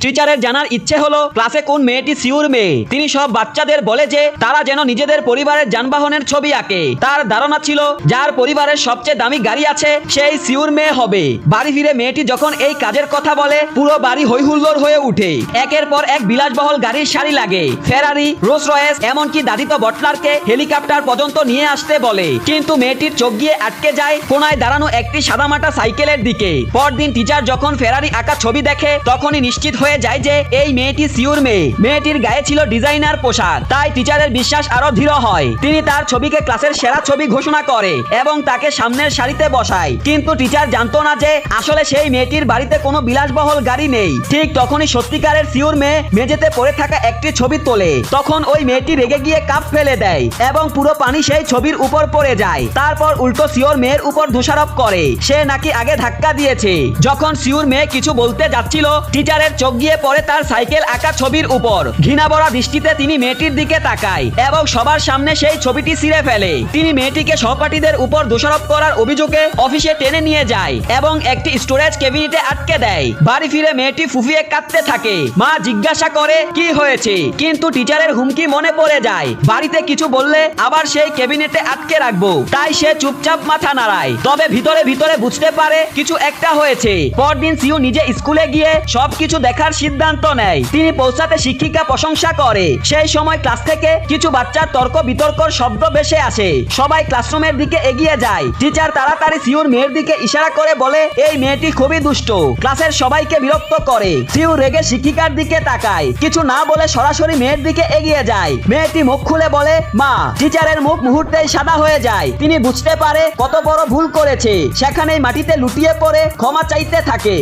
টিচারের জানার ইচ্ছে হলো ক্লাসে কোন মেয়েটি সিউর মেয়ে। তিনি সব বাচ্চাদের বলে যে তারা যেন নিজেদের পরিবারের যানবাহনের ছবি আঁকে। তার ধারণা ছিল যার পরিবারের সবচেয়ে দামি গাড়ি আছে সেই সিউর মেয়ে হবে। বাড়ি ফিরে মেয়েটি যখন এই কাজের কথা বলে পুরো বাড়ি হইহুল্লোড় হয়ে উঠে। একের পর এক বিলাসবহুল গাড়ির সারি লাগে, ফেরারি, রোলস রয়েস, এমনকি দাদিতো বটলারকে হেলিকপ্টার পর্যন্ত নিয়ে আসতে বলে। কিন্তু মেয়েটির চোখ গিয়ে আটকে যায় কোনায় দাঁড়ানো একটি সাদামাটা সাইকেলের দিকে। পরদিন টিচার যখন ফেরারি আঁকা ছবি দেখে তখনই নিশ্চিত হয়ে যায় যে এই মেয়েটি সিউর মেয়ে। মেয়েটির গায়ে ছিল ডিজাইনার পোশাক, তাই টিচারের বিশ্বাস আরো দৃঢ় হয়। তিনি তার ছবিকে ক্লাসের সেরা ছবি ঘোষণা করে এবং তাকে সামনের সারিতে বসায়। কিন্তু টিচার জানতো না যে আসলে সেই মেয়েটির বাড়িতে কোনো বিলাসবহুল গাড়ি নেই। ঠিক তখনই সত্যিকারের সিউর মেয়ে মেঝেতে পড়ে থাকা একটি ছবি তোলে। তখন ওই মেয়েটি রেগে গিয়ে কাপ ফেলে দেয় এবং পুরো পানি সেই ছবির উপর পড়ে যায়। তারপর উল্টো সিউর মেয়ের উপর দোষারোপ করে সে নাকি আগে ধাক্কা দিয়েছে। যখন সিউর মেয়ে কিছু বলতে যাচ্ছিল টিচারের চোখ গিয়ে পড়ে তার সাইকেল আঁকা ছবির উপর। ঘৃণাভরা দৃষ্টিতে তিনি মেয়েটির দিকে তাকায় এবং সবার সামনে সেই ছবিটি ছিঁড়ে ফেলে। তিনি মেয়েটিকে সহপাঠীদের উপর দোষারোপ করার অভিযোগে অফিসে টেনে নিয়ে যায় এবং একটি স্টোরেজ ক্যাবিনেটে আটকে দেয়। বাড়ি ফিরে মেয়েটি ফুফিয়ে কাঁদতে থাকে। মা জিজ্ঞাসা করে কি হয়েছে, কিন্তু টিচারের হুমকি মনে পড়ে যায় বাড়িতে কিছু বললে আবার সেই ক্যাবিনেটে আটকে রাখবো। তাই সে চুপচাপ মাথা নাড়ায়। তবে ভিতরে ভিতরে বুঝতে পারে কিছু একটা হয়েছে। পরদিন সিউ নিজে স্কুলে গিয়ে সবকিছু দেখার সিদ্ধান্ত নেয়। তিনি পৌঁছাতে শিক্ষিকা প্রশংসা করে। সেই সময় ক্লাস থেকে কিছু বাচ্চার তর্ক বিতর্কর শব্দ ভেসে আসে। সবাই ক্লাসরুমের দিকে এগিয়ে যায়। টিচার তাড়াতাড়ি সিউর মেয়ের দিকে ইশারা করে বলে এই মেয়েটি খুবই দুষ্ট। ক্লাসের সবাইকে বিরক্ত করে। সিউ রেগে শিক্ষিকার দিকে তাকায়, কিছু না বলে সরাসরি মেয়ের দিকে এগিয়ে যায়। মেয়েটি মুখ খুলে বলে মা। টিচারের মুখ মুহূর্তেই সাদা হয়ে যায়। তিনি বুঝতে পারে কত বড় ভুল করেছে। সেখানেই মাটিতে লুটিয়ে পড়ে ক্ষমা চাইতে থাকে।